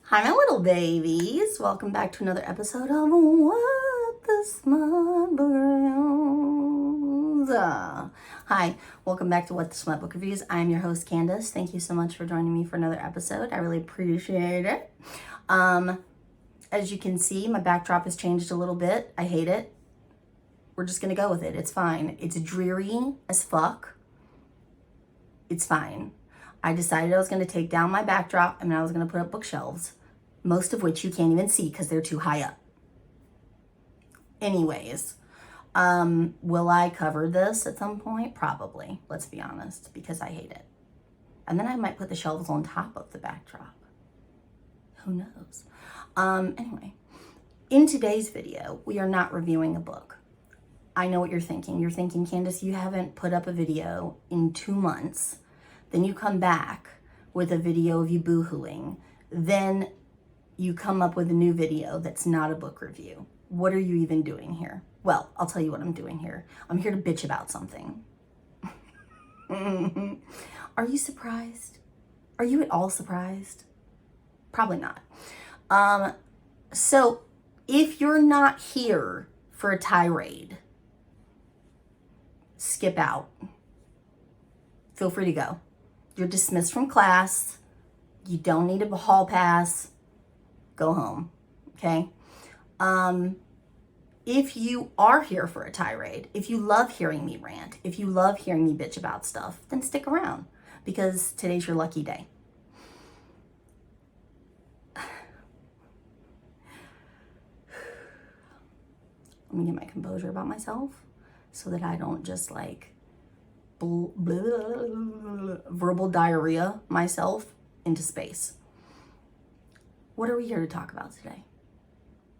Hi, my little babies. Welcome back to another episode of What the Smut Book Reviews. Hi, welcome back to What the Smut Book Reviews. I am your host, Candice. Thank you so much for joining me for another episode. I really appreciate it. As you can see, my backdrop has changed a little bit. I hate it. We're just gonna go with it. It's fine. It's dreary as fuck. It's fine. I decided I was going to take down my backdrop and I was going to put up bookshelves, most of which you can't even see because they're too high up. Anyways, will I cover this at some point? Probably, let's be honest, because I hate it. And then I might put the shelves on top of the backdrop. Who knows? Anyway, in today's video, we are not reviewing a book. I know what you're thinking. You're thinking, Candice, you haven't put up a video in 2 months. Then you come back with a video of you boohooing. Then you come up with a new video that's not a book review. What are you even doing here? Well, I'll tell you what I'm doing here. I'm here to bitch about something. Are you surprised? Are you at all surprised? Probably not. So if you're not here for a tirade, skip out. Feel free to go. You're dismissed from class. You don't need a hall pass. Go home, okay? If you are here for a tirade, if you love hearing me rant, if you love hearing me bitch about stuff, then stick around because today's your lucky day. Let me get my composure about myself so that I don't just like verbal diarrhea myself into space. What are we here to talk about today?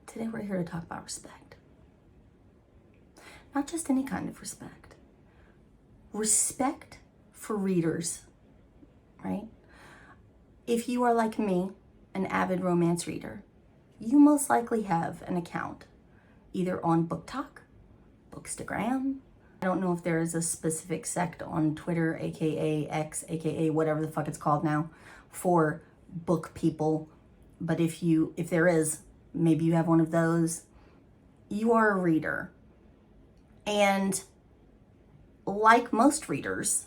Today we're here to talk about respect. Not just any kind of respect. Respect for readers, right? If you are like me, an avid romance reader, you most likely have an account either on Book Talk, Bookstagram. I don't know if there is a specific sect on Twitter, aka X, aka whatever the fuck it's called now, for book people. But if there is, maybe you have one of those. You are a reader. And like most readers,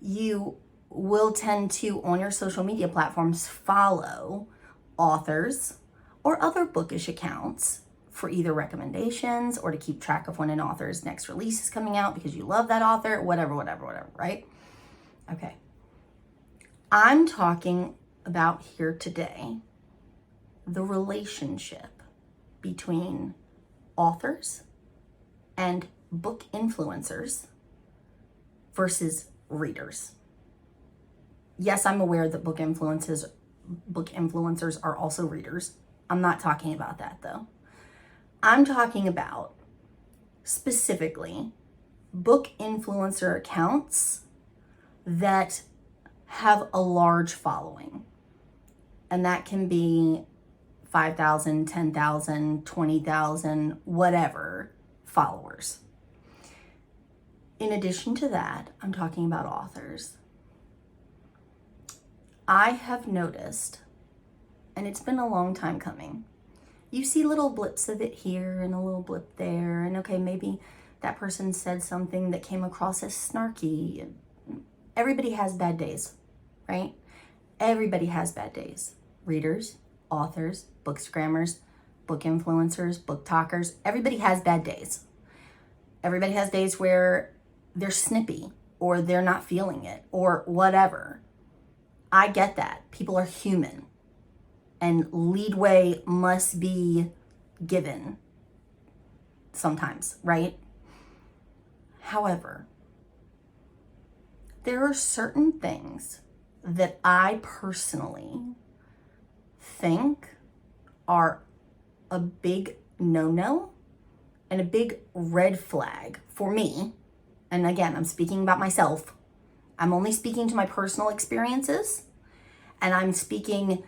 you will tend to, on your social media platforms, follow authors or other bookish accounts for either recommendations or to keep track of when an author's next release is coming out because you love that author, whatever, right? Okay. I'm talking about here today the relationship between authors and book influencers versus readers. Yes, I'm aware that book influencers are also readers. I'm not talking about that though. I'm talking about specifically book influencer accounts that have a large following. And that can be 5,000, 10,000, 20,000, whatever followers. In addition to that, I'm talking about authors. I have noticed, and it's been a long time coming, you see little blips of it here and a little blip there. And okay, maybe that person said something that came across as snarky. Everybody has bad days, right? Everybody has bad days. Readers, authors, bookstagrammers, book influencers, book talkers. Everybody has bad days. Everybody has days where they're snippy or they're not feeling it or whatever. I get that. People are human. And leadway must be given sometimes, right? However, there are certain things that I personally think are a big no-no and a big red flag for me. And again, I'm speaking about myself. I'm only speaking to my personal experiences, and I'm speaking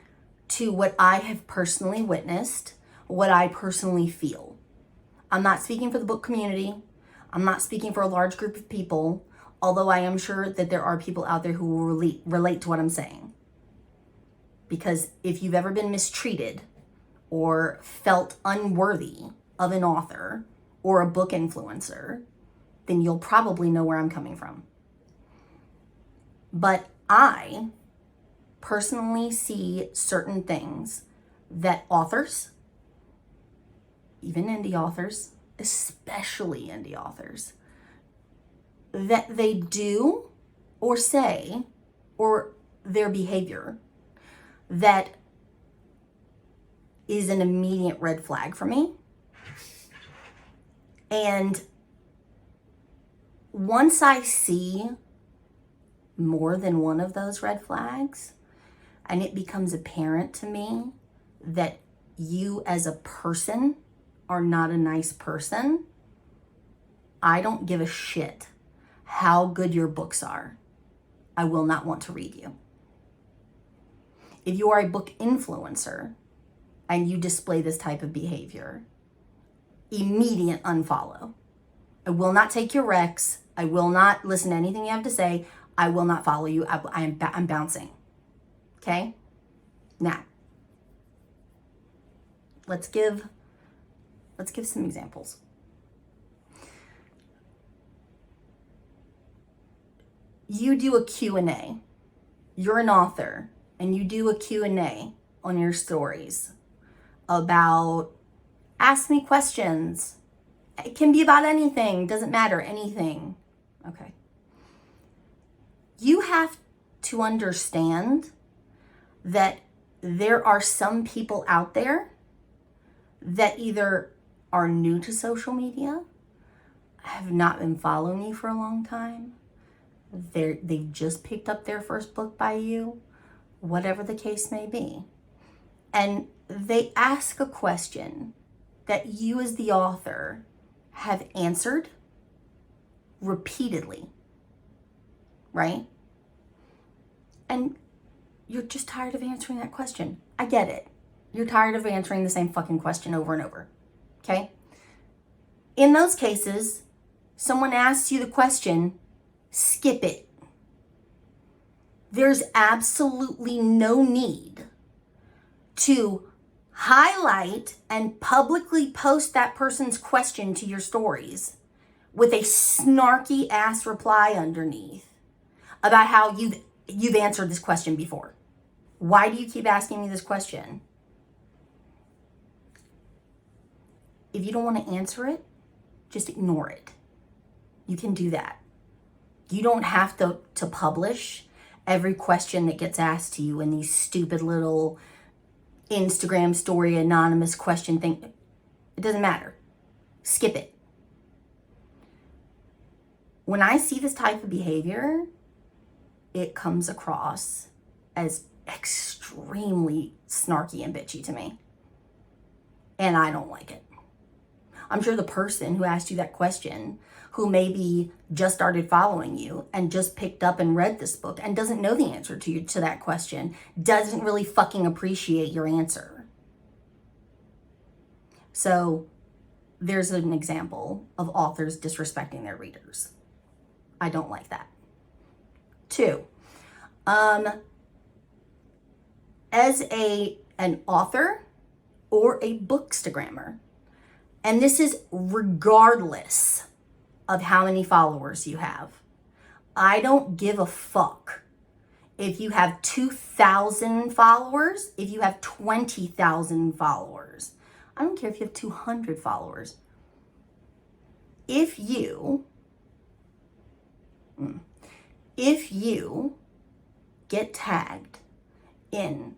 to what I have personally witnessed, what I personally feel. I'm not speaking for the book community. I'm not speaking for a large group of people, although I am sure that there are people out there who will relate to what I'm saying. Because if you've ever been mistreated or felt unworthy of an author or a book influencer, then you'll probably know where I'm coming from. But I personally see certain things that authors, even indie authors, especially indie authors, that they do or say, or their behavior, that is an immediate red flag for me. And once I see more than one of those red flags, and it becomes apparent to me that you as a person are not a nice person, I don't give a shit how good your books are. I will not want to read you. If you are a book influencer and you display this type of behavior, immediate unfollow. I will not take your recs. I will not listen to anything you have to say. I will not follow you. I'm bouncing. Okay? Now, let's give some examples. You do a Q&A. You're an author and you do a Q&A on your stories about ask me questions. It can be about anything, doesn't matter, anything. Okay. You have to understand that there are some people out there that either are new to social media, have not been following you for a long time, they've just picked up their first book by you, whatever the case may be. And they ask a question that you as the author have answered repeatedly, right? And you're just tired of answering that question. I get it. You're tired of answering the same fucking question over and over, okay? In those cases, someone asks you the question, skip it. There's absolutely no need to highlight and publicly post that person's question to your stories with a snarky ass reply underneath about how you've answered this question before. Why do you keep asking me this question? If you don't want to answer it, just ignore it. You can do that. You don't have to publish every question that gets asked to you in these stupid little Instagram story anonymous question thing. It doesn't matter. Skip it. When I see this type of behavior, it comes across as extremely snarky and bitchy to me. And I don't like it. I'm sure the person who asked you that question, who maybe just started following you and just picked up and read this book and doesn't know the answer to that question, doesn't really fucking appreciate your answer. So there's an example of authors disrespecting their readers. I don't like that. 2, as an author or a bookstagrammer, and this is regardless of how many followers you have. I don't give a fuck if you have 2,000 followers, if you have 20,000 followers. I don't care if you have 200 followers. If you get tagged in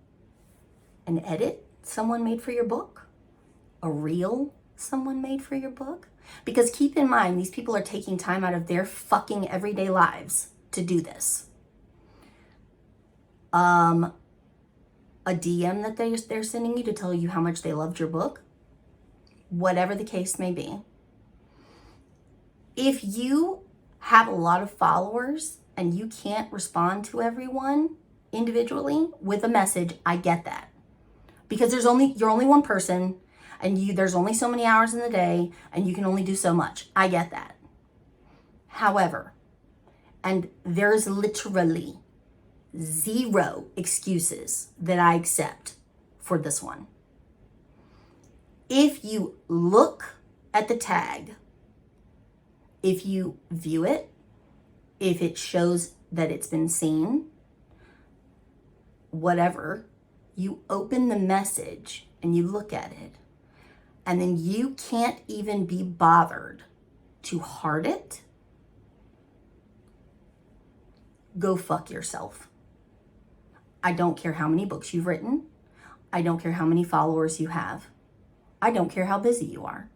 an edit someone made for your book, a reel someone made for your book, because keep in mind, these people are taking time out of their fucking everyday lives to do this. A DM that they're sending you to tell you how much they loved your book, whatever the case may be. If you have a lot of followers and you can't respond to everyone individually with a message, I get that. Because you're only one person, and there's only so many hours in the day, and you can only do so much. I get that. However, and there's literally zero excuses that I accept for this one. If you look at the tag, if you view it, if it shows that it's been seen, whatever, you open the message and you look at it, and then you can't even be bothered to heart it, go fuck yourself. I don't care how many books you've written. I don't care how many followers you have. I don't care how busy you are.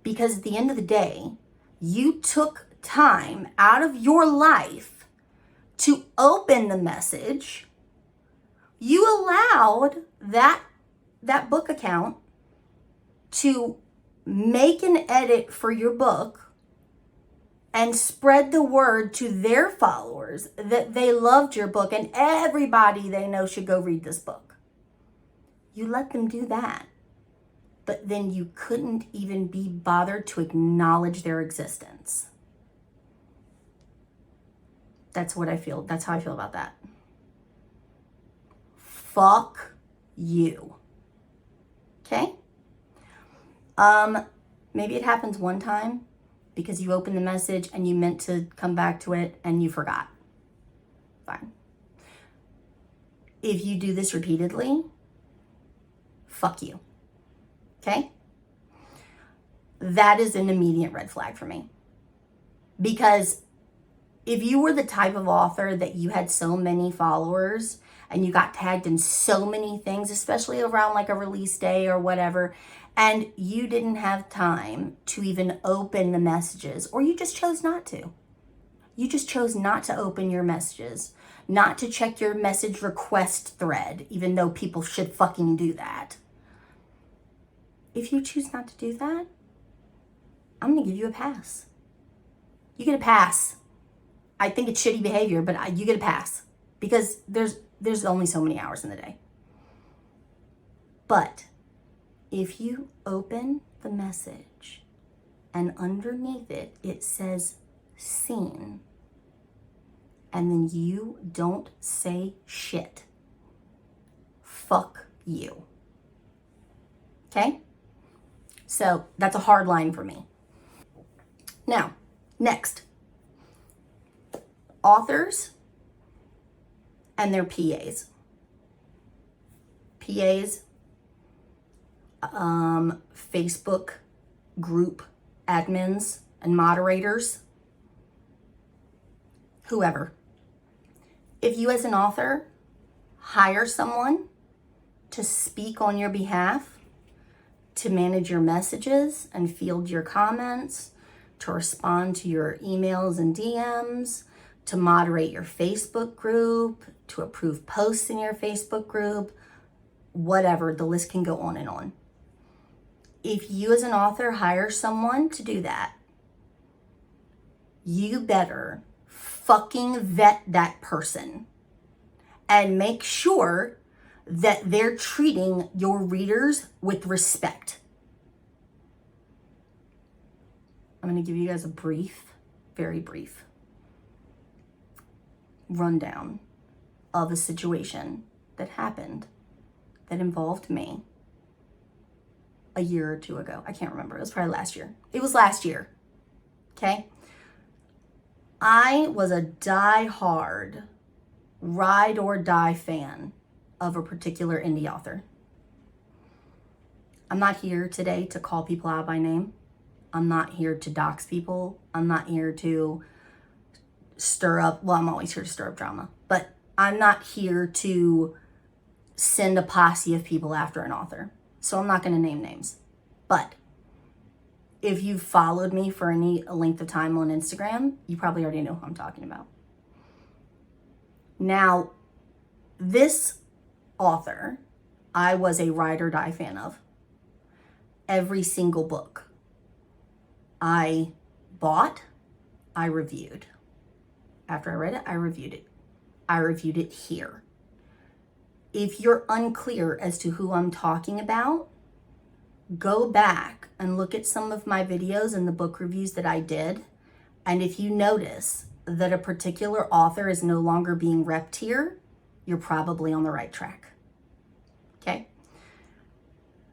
Because at the end of the day, you took time out of your life to open the message. You allowed that book account to make an edit for your book and spread the word to their followers that they loved your book and everybody they know should go read this book. You let them do that, but then you couldn't even be bothered to acknowledge their existence. That's what I feel. That's how I feel about that. Fuck you. Okay? Maybe it happens one time because you opened the message and you meant to come back to it and you forgot. Fine. If you do this repeatedly, fuck you. Okay? That is an immediate red flag for me. Because if you were the type of author that you had so many followers and you got tagged in so many things, especially around like a release day or whatever, and you didn't have time to even open the messages, or you just chose not to. You just chose not to open your messages, not to check your message request thread, even though people should fucking do that. If you choose not to do that, I'm gonna give you a pass. You get a pass. I think it's shitty behavior, but you get a pass because there's only so many hours in the day. But if you open the message and underneath it, it says seen, and then you don't say shit, fuck you. Okay? So that's a hard line for me. Now, next, authors and their PAs. Facebook group admins and moderators, whoever. If you as an author hire someone to speak on your behalf, to manage your messages and field your comments, to respond to your emails and DMs, to moderate your Facebook group, to approve posts in your Facebook group, whatever, the list can go on and on. If you as an author hire someone to do that, you better fucking vet that person and make sure that they're treating your readers with respect. I'm going to give you guys a brief, very brief rundown of a situation that happened that involved me a year or two ago. I can't remember. It was probably last year. It was last year. Okay? I was a die-hard, ride or die fan of a particular indie author. I'm not here today to call people out by name. I'm not here to dox people. I'm not here to stir up, well, I'm always here to stir up drama, but I'm not here to send a posse of people after an author. So I'm not going to name names. But if you've followed me for any length of time on Instagram, you probably already know who I'm talking about. Now, this author, I was a ride or die fan of. Every single book I bought, I reviewed. After I read it, I reviewed it. I reviewed it here. If you're unclear as to who I'm talking about, go back and look at some of my videos and the book reviews that I did. And if you notice, that a particular author is no longer being repped here, you're probably on the right track. Okay?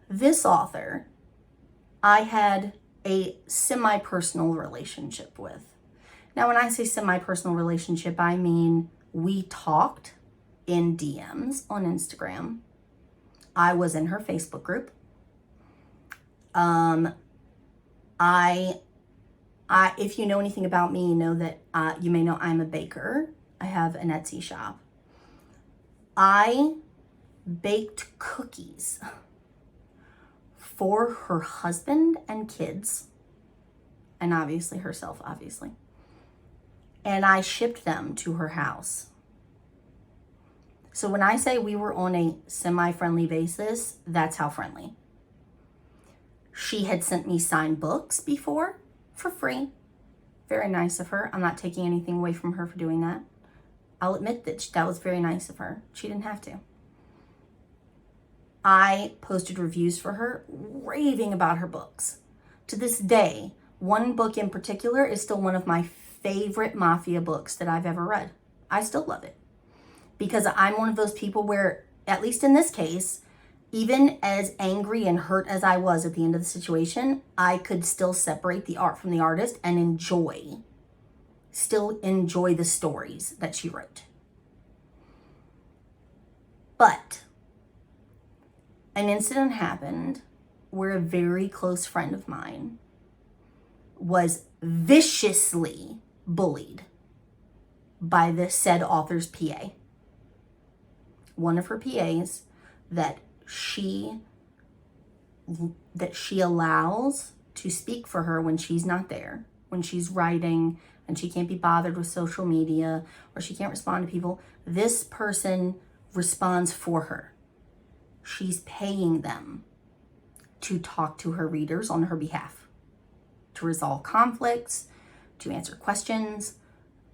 This author, I had a semi-personal relationship with. Now, when I say semi-personal relationship, I mean we talked in DMs on Instagram. I was in her Facebook group. If you know anything about me, you know that you may know I'm a baker. I have an Etsy shop. I baked cookies for her husband and kids, and obviously herself, obviously. And I shipped them to her house. So when I say we were on a semi-friendly basis, that's how friendly. She had sent me signed books before for free. Very nice of her. I'm not taking anything away from her for doing that. I'll admit that was very nice of her. She didn't have to. I posted reviews for her, raving about her books. To this day, one book in particular is still one of my favorite mafia books that I've ever read. I still love it. Because I'm one of those people where, at least in this case, even as angry and hurt as I was at the end of the situation, I could still separate the art from the artist and still enjoy the stories that she wrote. But an incident happened where a very close friend of mine was viciously bullied by the said author's PA. One of her PAs that she allows to speak for her when she's not there, when she's writing and she can't be bothered with social media or she can't respond to people. This person responds for her. She's paying them to talk to her readers on her behalf, to resolve conflicts, to answer questions,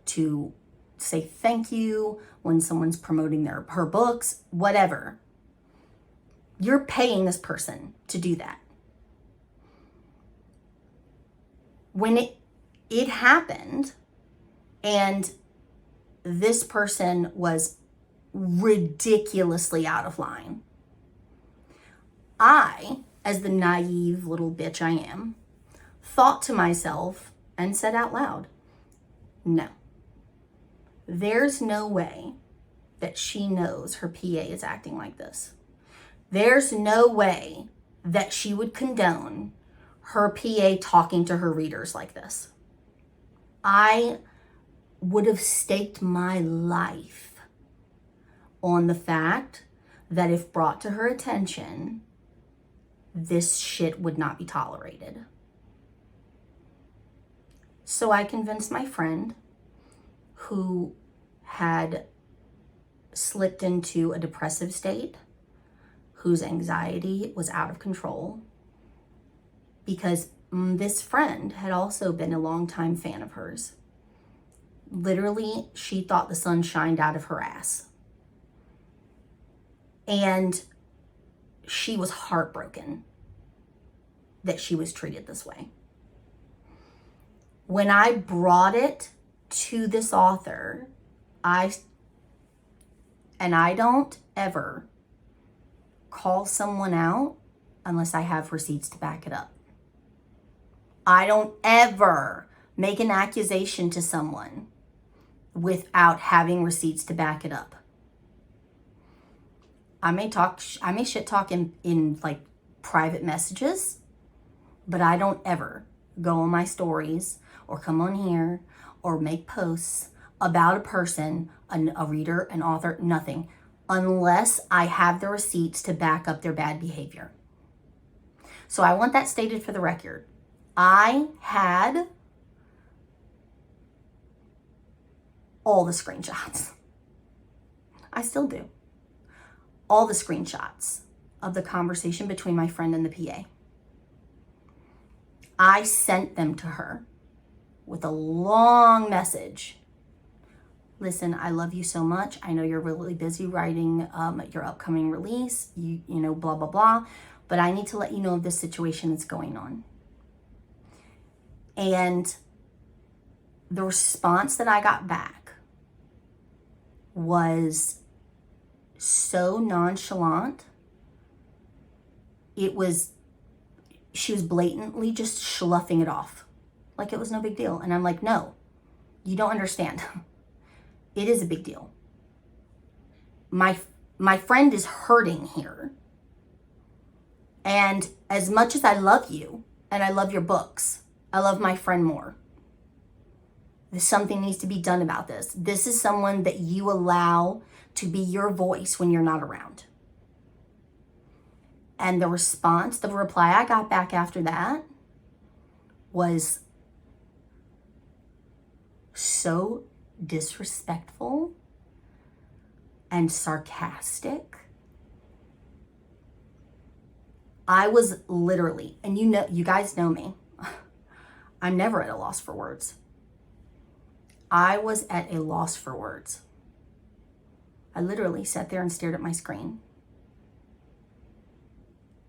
to say thank you when someone's promoting her books, whatever. You're paying this person to do that. When it happened and this person was ridiculously out of line, I, as the naive little bitch I am, thought to myself and said out loud, no. There's no way that she knows her PA is acting like this. There's no way that she would condone her PA talking to her readers like this. I would have staked my life on the fact that if brought to her attention, this shit would not be tolerated. So I convinced my friend, who had slipped into a depressive state, whose anxiety was out of control, because this friend had also been a longtime fan of hers. Literally, she thought the sun shined out of her ass. And she was heartbroken that she was treated this way. When I brought it to this author, I don't ever call someone out unless I have receipts to back it up. I don't ever make an accusation to someone without having receipts to back it up. I may shit talk in like private messages, but I don't ever go on my stories or come on here or make posts about a person, a reader, an author, nothing, unless I have the receipts to back up their bad behavior. So I want that stated for the record. I had all the screenshots. I still do. All the screenshots of the conversation between my friend and the PA. I sent them to her with a long message. Listen, I love you so much. I know you're really busy writing your upcoming release, you know, blah, blah, blah. But I need to let you know of this situation that's going on. And the response that I got back was so nonchalant. She was blatantly just sloughing it off like it was no big deal. And I'm like, no, you don't understand. It is a big deal. My friend is hurting here. And as much as I love you and I love your books, I love my friend more. Something needs to be done about this. This is someone that you allow to be your voice when you're not around. And the reply I got back after that was so disrespectful and sarcastic. I was literally, and you guys know me, I'm never at a loss for words. I was at a loss for words. I literally sat there and stared at my screen.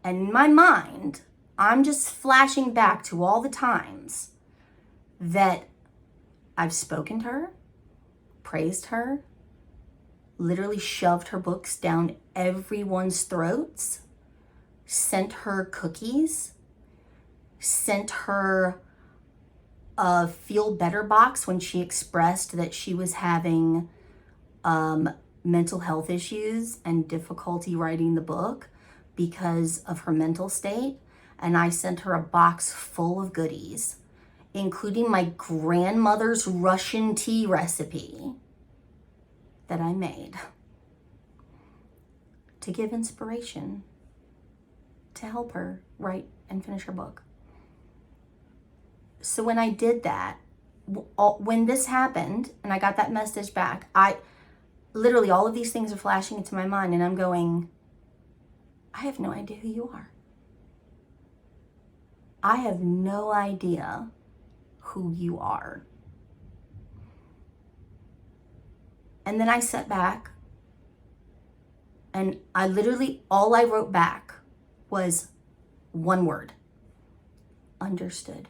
And in my mind, I'm just flashing back to all the times that I've spoken to her, praised her, literally shoved her books down everyone's throats, sent her cookies, sent her a feel better box when she expressed that she was having mental health issues and difficulty writing the book because of her mental state. And I sent her a box full of goodies, including my grandmother's Russian tea recipe that I made to give inspiration to help her write and finish her book. So when I did that, when this happened and I got that message back, literally all of these things are flashing into my mind and I'm going, I have no idea who you are. I have no idea who you are. And then I sat back and all I wrote back was one word: understood.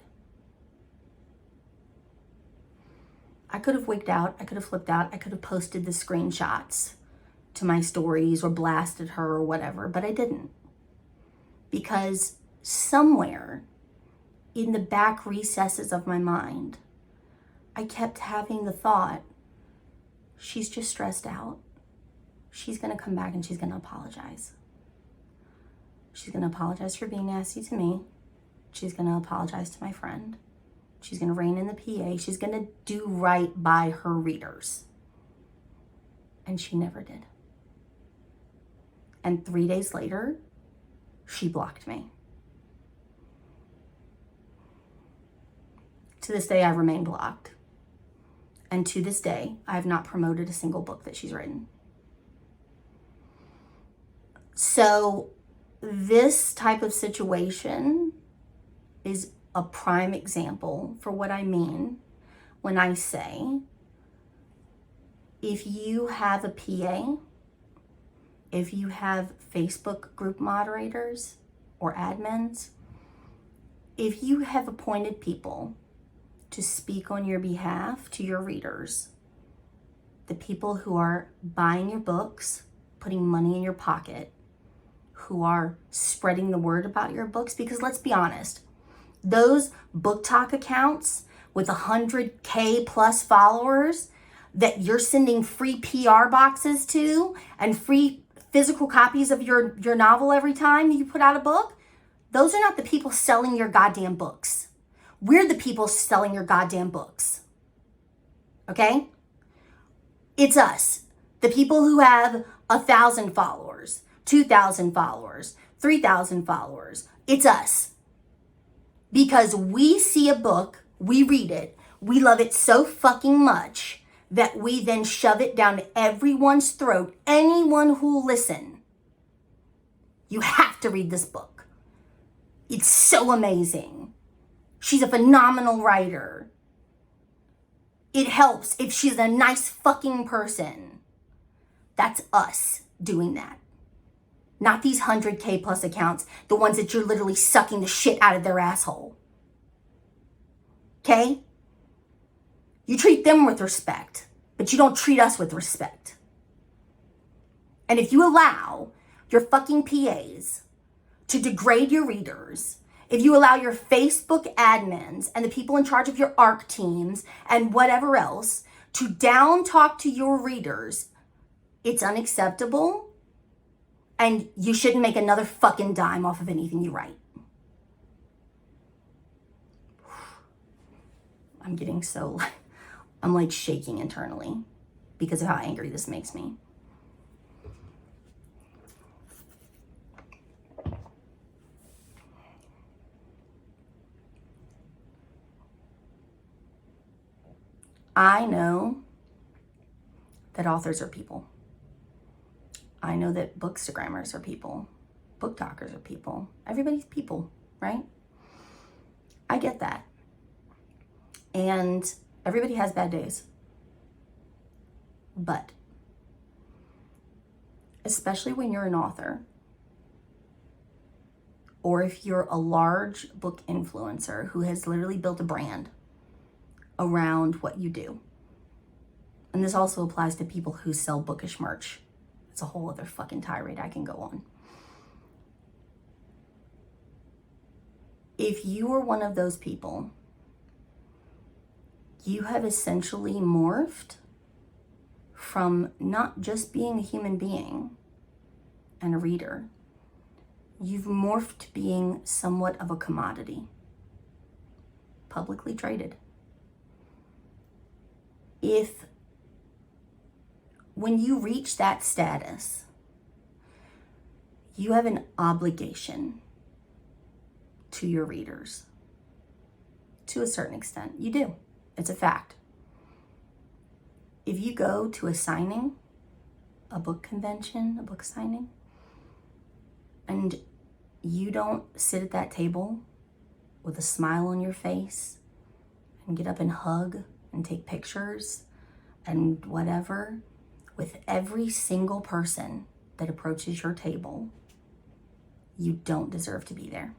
I could have wigged out, I could have flipped out, I could have posted the screenshots to my stories or blasted her or whatever, but I didn't. Because somewhere in the back recesses of my mind, I kept having the thought, she's just stressed out. She's gonna come back and she's gonna apologize. She's gonna apologize for being nasty to me. She's gonna apologize to my friend. She's gonna rein in the PA. She's gonna do right by her readers. And she never did. And 3 days later, she blocked me. To this day, I remain blocked. And to this day, I have not promoted a single book that she's written. So this type of situation is a prime example for what I mean when I say, if you have a PA, if you have Facebook group moderators or admins, if you have appointed people to speak on your behalf to your readers, the people who are buying your books, putting money in your pocket, who are spreading the word about your books, because let's be honest, those book talk accounts with 100K plus followers that you're sending free PR boxes to and free physical copies of your novel every time you put out a book, those are not the people selling your goddamn books. We're the people selling your goddamn books. Okay? It's us. The people who have 1,000 followers, 2,000 followers, 3,000 followers. It's us. Because we see a book, we read it, we love it so fucking much that we then shove it down everyone's throat. Anyone who'll listen, you have to read this book. It's so amazing. She's a phenomenal writer. It helps if she's a nice fucking person. That's us doing that. Not these 100K plus accounts, the ones that you're literally sucking the shit out of their asshole. Okay? You treat them with respect, but you don't treat us with respect. And if you allow your fucking PAs to degrade your readers, if you allow your Facebook admins and the people in charge of your ARC teams and whatever else to down talk to your readers, it's unacceptable, and you shouldn't make another fucking dime off of anything you write. I'm getting so, I'm like shaking internally because of how angry this makes me. I know that authors are people. I know that bookstagrammers are people. Book talkers are people. Everybody's people, right? I get that. And everybody has bad days. But especially when you're an author, or if you're a large book influencer who has literally built a brand around what you do. And this also applies to people who sell bookish merch. It's a whole other fucking tirade I can go on. If you are one of those people, you have essentially morphed from not just being a human being and a reader. You've morphed to being somewhat of a commodity, publicly traded. When you reach that status, you have an obligation to your readers. To a certain extent, you do. It's a fact. If you go to a signing, a book convention, a book signing, and you don't sit at that table with a smile on your face and get up and hug and take pictures and whatever with every single person that approaches your table, you don't deserve to be there.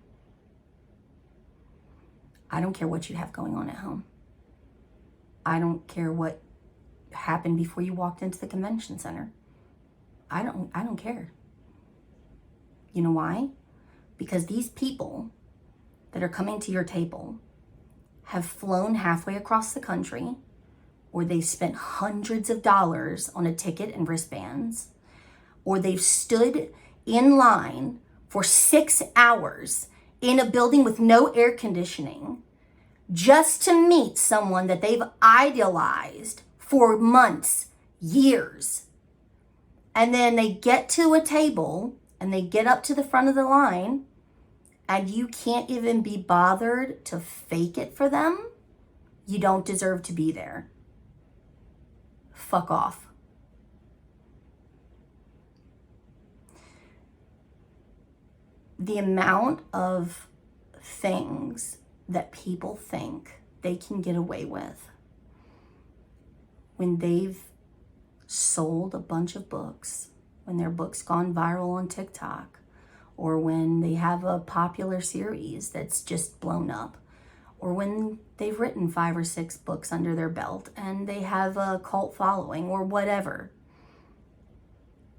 I don't care what you have going on at home. I don't care what happened before you walked into the convention center. I don't care. You know why? Because these people that are coming to your table have flown halfway across the country, or they've spent hundreds of dollars on a ticket and wristbands, or they've stood in line for 6 hours in a building with no air conditioning just to meet someone that they've idolized for months, years. And then they get to a table and they get up to the front of the line and you can't even be bothered to fake it for them. You don't deserve to be there. Fuck off. The amount of things that people think they can get away with when they've sold a bunch of books, when their book's gone viral on TikTok, or when they have a popular series that's just blown up, or when they've written 5 or 6 books under their belt and they have a cult following or whatever.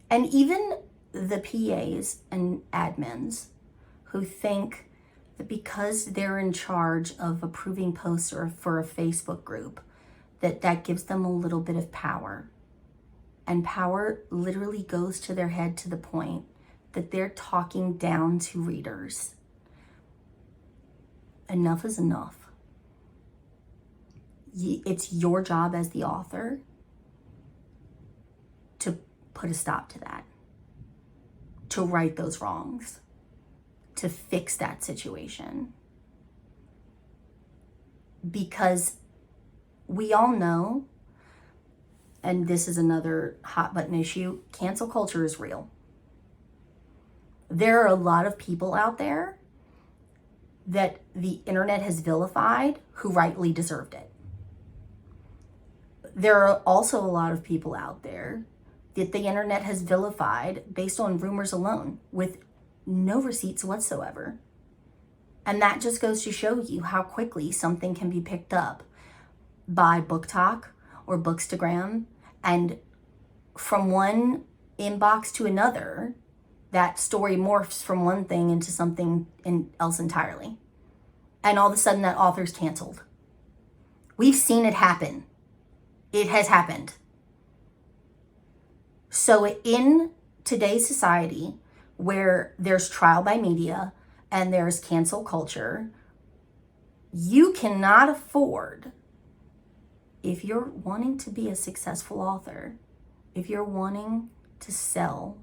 And even the PAs and admins who think that because they're in charge of approving posts or for a Facebook group, that gives them a little bit of power. And power literally goes to their head to the point that they're talking down to readers. Enough is enough. It's your job as the author to put a stop to that, to right those wrongs, to fix that situation. Because we all know, and this is another hot button issue, cancel culture is real. There are a lot of people out there that the internet has vilified who rightly deserved it. There are also a lot of people out there that the internet has vilified based on rumors alone with no receipts whatsoever. And that just goes to show you how quickly something can be picked up. by Book Talk or Bookstagram, and from one inbox to another, that story morphs from one thing into something else entirely. And all of a sudden that author's canceled. We've seen it happen. It has happened. So in today's society, where there's trial by media and there's cancel culture, you cannot afford, if you're wanting to be a successful author, if you're wanting to sell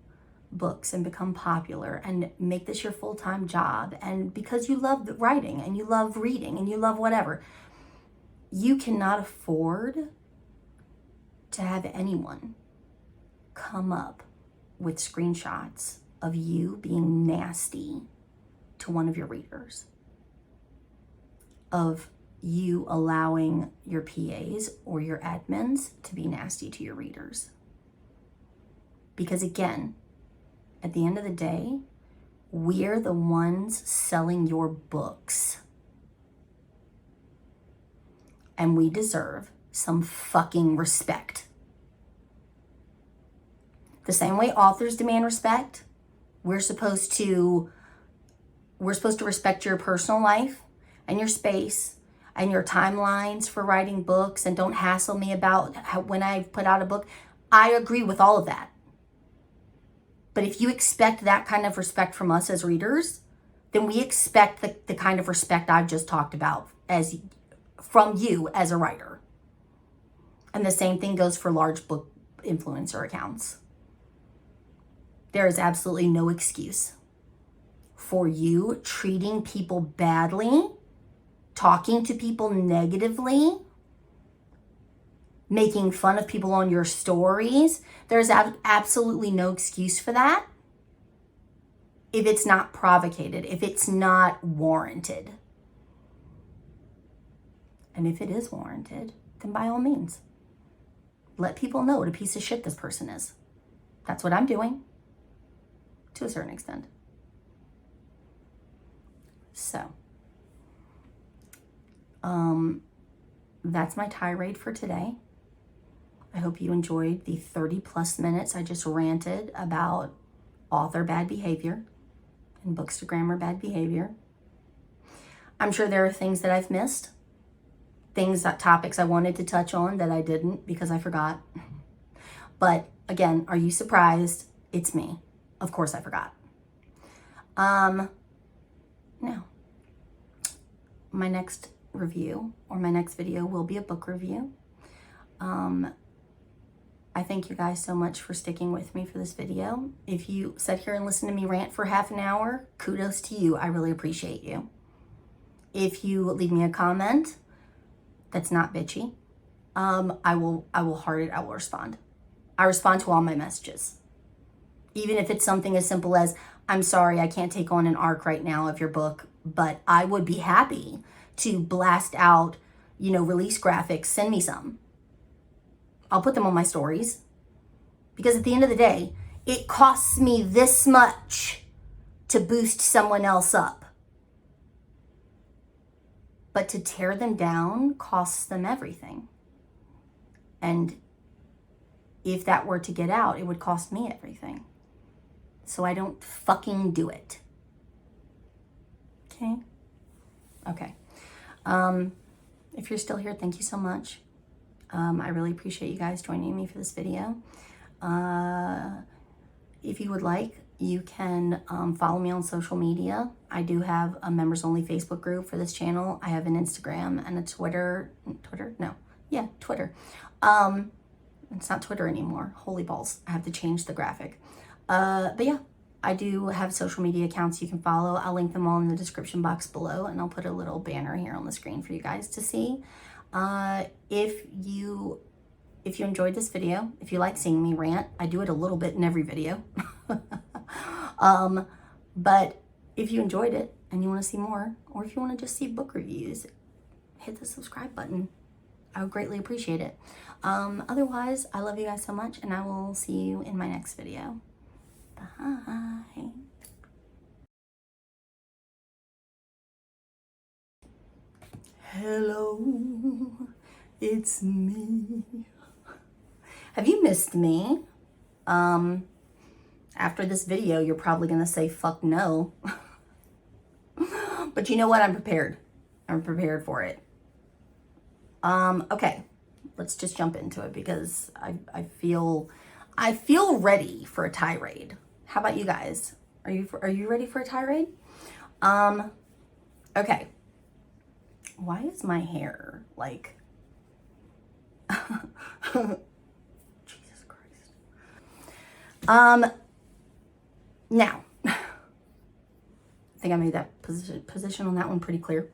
books and become popular and make this your full-time job, and because you love writing and you love reading and you love whatever, you cannot afford to have anyone come up with screenshots of you being nasty to one of your readers, of you allowing your PAs or your admins to be nasty to your readers. Because again, at the end of the day, we're the ones selling your books. And we deserve some fucking respect. The same way authors demand respect, we're supposed to respect your personal life and your space and your timelines for writing books, and don't hassle me about when I put out a book. I agree with all of that. But if you expect that kind of respect from us as readers, then we expect the kind of respect I've just talked about from you as a writer. And the same thing goes for large book influencer accounts. There is absolutely no excuse for you treating people badly, talking to people negatively, making fun of people on your stories. There's absolutely no excuse for that if it's not provocated, if it's not warranted. And if it is warranted, then by all means, let people know what a piece of shit this person is. That's what I'm doing, to a certain extent. So, that's my tirade for today. I hope you enjoyed the 30 plus minutes I just ranted about author bad behavior and bookstagrammer bad behavior. I'm sure there are things that I've missed, topics I wanted to touch on that I didn't because I forgot. But again, are you surprised? It's me. Of course I forgot. Now, my next review or my next video will be a book review. I thank you guys so much for sticking with me for this video. If you sat here and listened to me rant for half an hour, kudos to you. I really appreciate you. If you leave me a comment that's not bitchy, I will heart it. I will respond. I respond to all my messages. Even if it's something as simple as, I'm sorry, I can't take on an arc right now of your book, but I would be happy to blast out, release graphics, send me some. I'll put them on my stories, because at the end of the day, it costs me this much to boost someone else up. But to tear them down costs them everything. And if that were to get out, it would cost me everything. So I don't fucking do it. Okay? Okay. If you're still here, thank you so much. I really appreciate you guys joining me for this video. If you would like, you can follow me on social media. I do have a members only Facebook group for this channel. I have an Instagram and a Twitter. Twitter? It's not Twitter anymore. Holy balls. I have to change the graphic. But yeah, I do have social media accounts you can follow. I'll link them all in the description box below, and I'll put a little banner here on the screen for you guys to see. If you enjoyed this video, if you like seeing me rant, I do it a little bit in every video. But if you enjoyed it and you want to see more, or if you want to just see book reviews, hit the subscribe button. I would greatly appreciate it. Otherwise, I love you guys so much, and I will see you in my next video. Bye. Hello, It's me. Have you missed me? After this video, you're probably gonna say, fuck no. But you know what? I'm prepared. I'm prepared for it. Okay, let's just jump into it because I feel ready for a tirade. How about you guys? Are you ready for a tirade? Okay. Why is my hair like Jesus Christ. Now, I think I made that position on that one pretty clear.